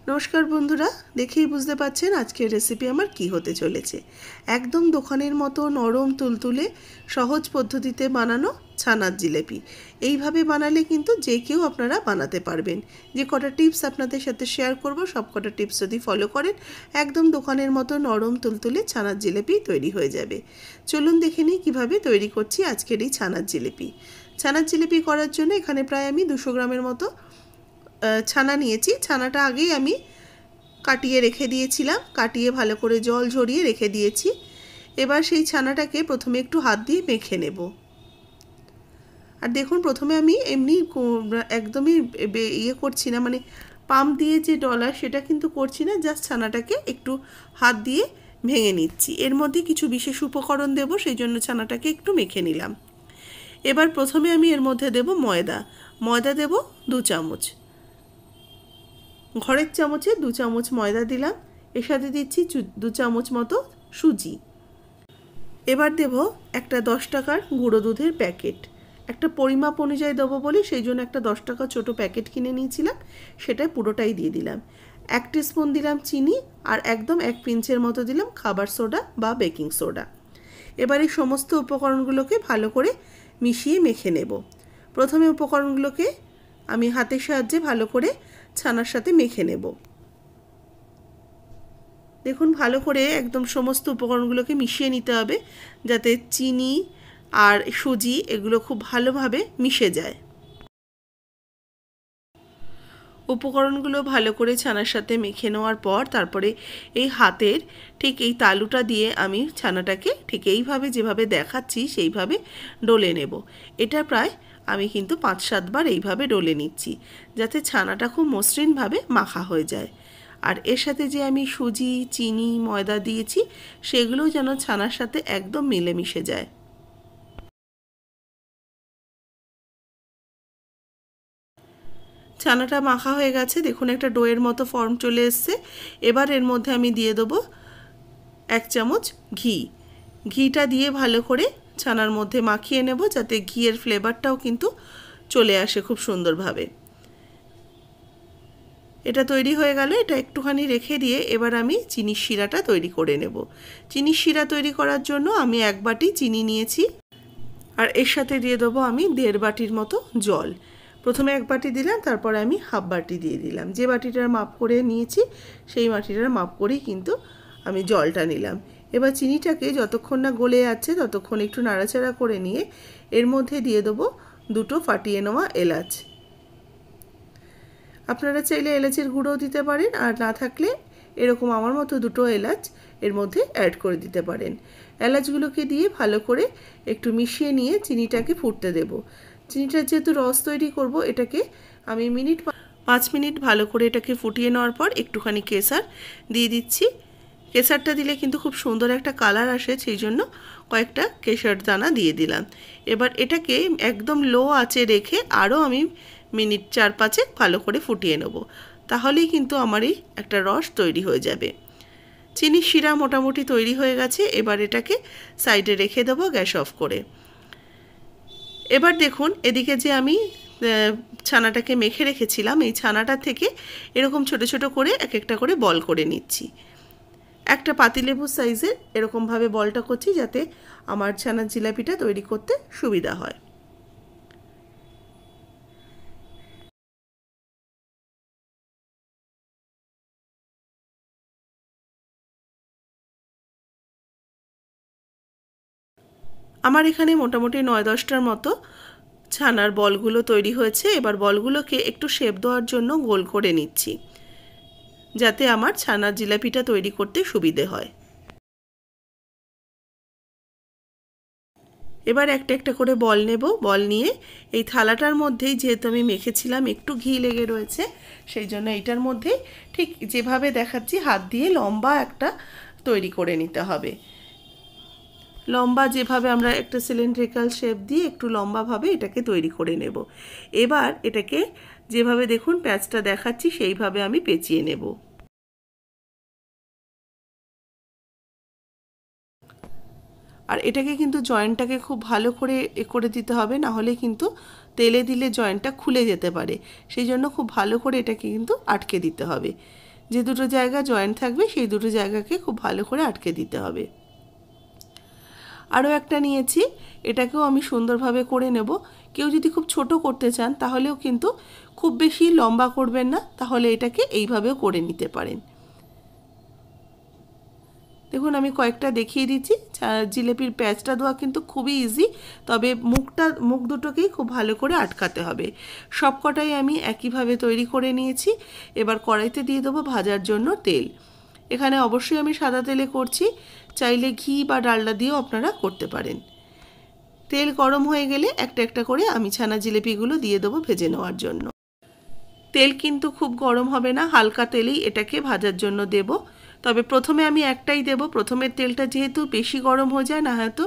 নমস্কার বন্ধুরা, দেখেই বুঝতে পারছেন আজকের রেসিপি আমার কি হতে চলেছে। একদম দোকানের মতো নরম তুলতুলে সহজ পদ্ধতিতে বানানো ছানার জিলেপি। এইভাবে বানালে কিন্তু যে কেউ আপনারা বানাতে পারবেন। যে কটা টিপস আপনাদের সাথে শেয়ার করব, সব কটা টিপস যদি ফলো করেন একদম দোকানের মতো নরম তুলতুলে ছানার জিলেপি তৈরি হয়ে যাবে। চলুন দেখে নিই কীভাবে তৈরি করছি আজকের এই ছানার জিলেপি। ছানার জিলেপি করার জন্য এখানে প্রায় আমি 200 গ্রামের মতো ছানা নিয়েছি। ছানাটা আগেই আমি কাটিয়ে রেখে দিয়েছিলাম, কাটিয়ে ভালো করে জল ঝরিয়ে রেখে দিয়েছি। এবার সেই ছানাটাকে প্রথমে একটু হাত দিয়ে মেখে নেব। আর দেখুন, প্রথমে আমি এমনি একদমই করছি না, মানে পাম্প দিয়ে যে ডলা সেটা কিন্তু করছি না, জাস্ট ছানাটাকে একটু হাত দিয়ে ভেঙে নিচ্ছি। এর মধ্যে কিছু বিশেষ উপকরণ দেব, সেই জন্য ছানাটাকে একটু মেখে নিলাম। এবার প্রথমে আমি এর মধ্যে দেব ময়দা দেব 2 চামচ। ঘরের চামচে 2 চামচ ময়দা দিলাম। এর সাথে দিচ্ছি 2 চামচ মতো সুজি। এবার দেব একটা 10 টাকার গুঁড়ো দুধের প্যাকেট। একটা পরিমাপ অনুযায়ী দেবো বলে সেই জন্য একটা 10 টাকা ছোটো প্যাকেট কিনে নিয়েছিলাম, সেটা পুরোটাই দিয়ে দিলাম। 1 টিস্পুন দিলাম চিনি, আর একদম 1 পিঞ্চের মতো দিলাম খাবার সোডা বা বেকিং সোডা। এবার এই সমস্ত উপকরণগুলোকে ভালো করে মিশিয়ে মেখে নেব। প্রথমে উপকরণগুলোকে আমি হাতের সাহায্যে ভালো করে ছানার সাথে মেখে নেব। দেখুন, ভালো করে একদম সমস্ত উপকরণগুলোকে মিশিয়ে নিতে হবে, যাতে চিনি আর সুজি এগুলো খুব ভালোভাবে মিশে যায়। উপকরণগুলো ভালো করে ছানার সাথে মেখে নেওয়ার পর তারপরে এই হাতের ঠিক এই তালুটা দিয়ে আমি ছানাটাকে ঠিক এইভাবে যেভাবে দেখাচ্ছি সেইভাবে ডলে নেব। এটা প্রায় আমি কিন্তু 5-7 বার এইভাবে ডলে নিচ্ছি, যাতে ছানাটা খুব মসৃণভাবে মাখা হয়ে যায়। আর এর সাথে যে আমি সুজি, চিনি, ময়দা দিয়েছি সেগুলো যেন ছানার সাথে একদম মিলেমিশে যায়। ছানাটা মাখা হয়ে গেছে, দেখুন একটা ডোয়ের মতো ফর্ম চলে এসছে। এবার এর মধ্যে আমি দিয়ে দেবো 1 চামচ ঘিটা দিয়ে ভালো করে ছানার মধ্যে মাখিয়ে নেব, যাতে ঘিয়ের ফ্লেভারটাও কিন্তু চলে আসে খুব সুন্দরভাবে। এটা তৈরি হয়ে গেল। এটা একটুখানি রেখে দিয়ে এবার আমি চিনির শিরাটা তৈরি করে নেব। চিনির শিরা তৈরি করার জন্য আমি 1 বাটি চিনি নিয়েছি, আর এর সাথে দিয়ে দেবো আমি 1.5 বাটির মতো জল। প্রথমে 1 বাটি দিলাম, তারপরে আমি 1/2 বাটি দিয়ে দিলাম। যে বাটিটার মাপ করে নিয়েছি সেই বাটিটার মাপ করেই কিন্তু আমি জলটা নিলাম। এবার চিনিটাকে যতক্ষণ না গলে যাচ্ছে ততক্ষণ একটু নাড়াচাড়া করে নিয়ে এর মধ্যে দিয়ে দেবো 2টো ফাটিয়ে নেওয়া এলাচ। আপনারা চাইলে এলাচের গুঁড়োও দিতে পারেন, আর না থাকলে এরকম আমার মতো 2টো এলাচ এর মধ্যে অ্যাড করে দিতে পারেন। এলাচগুলোকে দিয়ে ভালো করে একটু মিশিয়ে নিয়ে চিনিটাকে ফুটতে দেব। চিনিটার যেহেতু রস তৈরি করব, এটাকে আমি 5 মিনিট ভালো করে এটাকে ফুটিয়ে নেওয়ার পর একটুখানি কেশর দিয়ে দিচ্ছি। কেশরটা দিলে কিন্তু খুব সুন্দর একটা কালার আসে, সেই জন্য কয়েকটা কেশর দানা দিয়ে দিলাম। এবার এটাকে একদম লো আঁচে রেখে আরও আমি মিনিট 4-5 ভালো করে ফুটিয়ে নেব। তাহলেই কিন্তু আমার এই একটা রস তৈরি হয়ে যাবে। চিনির শিরা মোটামুটি তৈরি হয়ে গেছে। এবার এটাকে সাইডে রেখে দেবো গ্যাস অফ করে। এবার দেখুন, এদিকে যে আমি ছানাটাকে মেখে রেখেছিলাম, এই ছানাটা থেকে এরকম ছোট ছোট করে এক একটা করে বল করে নিচ্ছি। একটা পাতিলেবুর সাইজের এরকমভাবে বলটা করছি, যাতে আমার ছানার জিলাপিটা তৈরি করতে সুবিধা হয়। আমার এখানে মোটামুটি 9-10টার মতো ছানার বলগুলো তৈরি হয়েছে। এবার বলগুলোকে একটু শেপ দেওয়ার জন্য গোল করে নিচ্ছি, যাতে আমার ছানার জিলাপিটা তৈরি করতে সুবিধে হয়। এবার একটা একটা করে বল নেব। বল নিয়ে এই থালাটার মধ্যেই, যেহেতু আমি মেখেছিলাম একটু ঘি লেগে রয়েছে, সেই জন্য এইটার মধ্যে ঠিক যেভাবে দেখাচ্ছি হাত দিয়ে লম্বা একটা তৈরি করে নিতে হবে। লম্বা যেভাবে আমরা একটা সিলিন্ড্রিক্যাল শেপ দিয়ে একটু লম্বাভাবে এটাকে তৈরি করে নেব। এবার এটাকে যেভাবে দেখুন প্যাঁচটা দেখাচ্ছি সেইভাবে আমি পেঁচিয়ে নেব। আর এটাকে কিন্তু জয়েন্টটাকে খুব ভালো করে করে দিতে হবে, না হলে কিন্তু তেলে দিলে জয়েন্টটা খুলে যেতে পারে। সেই জন্য খুব ভালো করে এটাকে কিন্তু আটকে দিতে হবে। যে দুটো জায়গা জয়েন্ট থাকবে সেই দুটো জায়গাকে খুব ভালো করে আটকে দিতে হবে। আরও একটা নিয়েছি, এটাকেও আমি সুন্দরভাবে করে নেব। কেউ যদি খুব ছোট করতে চান তাহলেও কিন্তু খুব বেশি লম্বা করবেন না, তাহলে এটাকে এইভাবেও করে নিতে পারেন। দেখুন আমি কয়েকটা দেখিয়ে দিচ্ছি। জিলেপির প্যাঁচটা দেওয়া কিন্তু খুবই ইজি, তবে মুখ দুটোকেই খুব ভালো করে আটকাতে হবে। সব কটাই আমি একইভাবে তৈরি করে নিয়েছি। এবার কড়াইতে দিয়ে দেবো ভাজার জন্য তেল। এখানে অবশ্যই আমি সাদা তেলে করছি, চাইলে ঘি বা ডালডা দিয়েও আপনারা করতে পারেন। তেল গরম হয়ে গেলে একটা একটা করে আমি ছানা জিলেপিগুলো দিয়ে দেবো ভেজে নেওয়ার জন্য। তেল কিন্তু খুব গরম হবে না, হালকা তেলেই এটাকে ভাজার জন্য দেব। তবে প্রথমে আমি একটাই দেব। প্রথমের তেলটা যেহেতু বেশি গরম হয়ে যায় না, হয়তো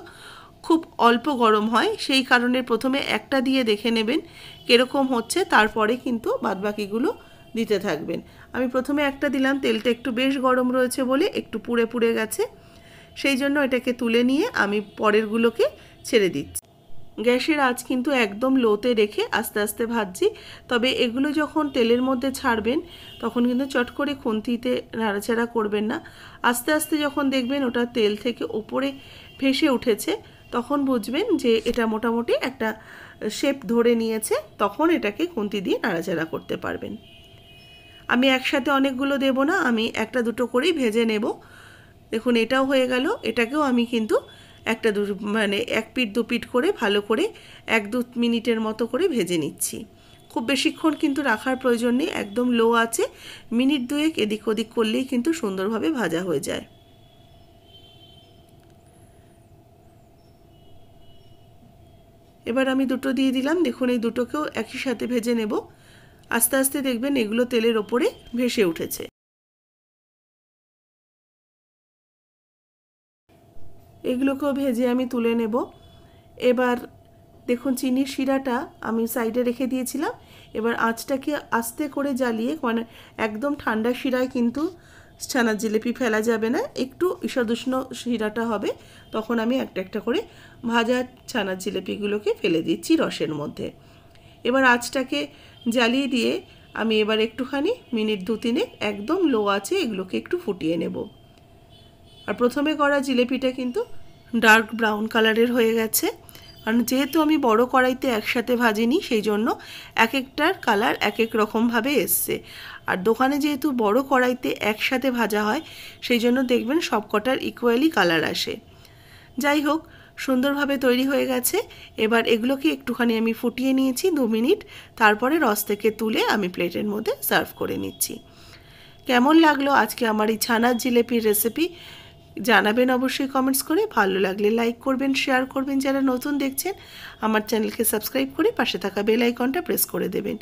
খুব অল্প গরম হয়, সেই কারণে প্রথমে একটা দিয়ে দেখে নেবেন কীরকম হচ্ছে, তারপরে কিন্তু বাদবাকিগুলো দিতে থাকবেন। আমি প্রথমে একটা দিলাম, তেলটা একটু বেশ গরম রয়েছে বলে একটু পুড়ে পুড়ে গেছে, সেই জন্য এটাকে তুলে নিয়ে আমি পরেরগুলোকে ছেড়ে দিচ্ছি। গ্যাসের আঁচ কিন্তু একদম লোতে রেখে আস্তে আস্তে ভাজছি। তবে এগুলো যখন তেলের মধ্যে ছাড়বেন তখন কিন্তু চট করে খুন্তিতে নাড়াচাড়া করবেন না। আস্তে আস্তে যখন দেখবেন ওটা তেল থেকে ওপরে ভেসে উঠেছে, তখন বুঝবেন যে এটা মোটামুটি একটা শেপ ধরে নিয়েছে, তখন এটাকে খুন্তি দিয়ে নাড়াচাড়া করতে পারবেন। আমি একসাথে অনেকগুলো দেব না, আমি একটা দুটো করেই ভেজে নেব। দেখুন এটাও হয়ে গেল। এটাকেও আমি কিন্তু একটা এক পিঠ দু পিঠ করে ভালো করে 1-2 মিনিটের মতো করে ভেজে নিচ্ছি। খুব বেশিক্ষণ কিন্তু রাখার প্রয়োজন নেই, একদম লো আছে, মিনিট 2 এদিক ওদিক করলেই কিন্তু সুন্দরভাবে ভাজা হয়ে যায়। এবার আমি দুটো দিয়ে দিলাম। দেখুন এই দুটোকেও একই সাথে ভেজে নেব। আস্তে আস্তে দেখবেন এগুলো তেলের ওপরে ভেসে উঠেছে। এগুলোকেও ভেজে আমি তুলে নেব। এবার দেখুন চিনির শিরাটা আমি সাইডে রেখে দিয়েছিলাম। এবার আঁচটাকে আস্তে করে জ্বালিয়ে, মানে একদম ঠান্ডা শিরায় কিন্তু ছানার জিলিপি ফেলা যাবে না, একটু ঈষদুষ্ণ শিরাটা হবে, তখন আমি একটা একটা করে ভাজা ছানার জিলিপিগুলোকে ফেলে দিচ্ছি রসের মধ্যে। এবার আঁচটাকে জ্বালিয়ে দিয়ে আমি এবার একটুখানি মিনিট 2-3 একদম লো আছে এগুলোকে একটু ফুটিয়ে নেব। আর প্রথমে করা জিলিপিটা কিন্তু ডার্ক ব্রাউন কালারের হয়ে গেছে, কারণ যেহেতু আমি বড় কড়াইতে একসাথে ভাজিনি, সেই জন্য এক একটার কালার এক এক রকমভাবে এসছে। আর দোকানে যেহেতু বড় কড়াইতে একসাথে ভাজা হয়, সেই জন্য দেখবেন সব কটার ইকুয়ালি কালার আসে। যাই হোক, সুন্দরভাবে তৈরি হয়ে গেছে। এবার এগুলোকে একটুখানি আমি ফুটিয়ে নিয়েছি 2 মিনিট, তারপরে রস থেকে তুলে আমি প্লেটের মধ্যে সার্ভ করে নিচ্ছি। কেমন লাগলো আজকে আমার এই ছানার জিলিপির রেসিপি জানাবেন অবশ্যই কমেন্টস করে। ভালো লাগলে লাইক করবেন, শেয়ার করবেন। যারা নতুন দেখছেন আমার চ্যানেলকে সাবস্ক্রাইব করে পাশে থাকা বেল আইকনটা প্রেস করে দেবেন।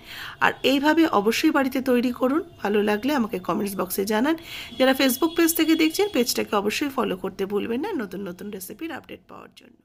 আর এইভাবে অবশ্যই বাড়িতে তৈরি করুন। ভালো লাগলে আমাকে কমেন্টস বক্সে জানান। যারা ফেসবুক পেজ থেকে দেখছেন পেজটাকে অবশ্যই ফলো করতে ভুলবেন না নতুন নতুন রেসিপির আপডেট পাওয়ার জন্য।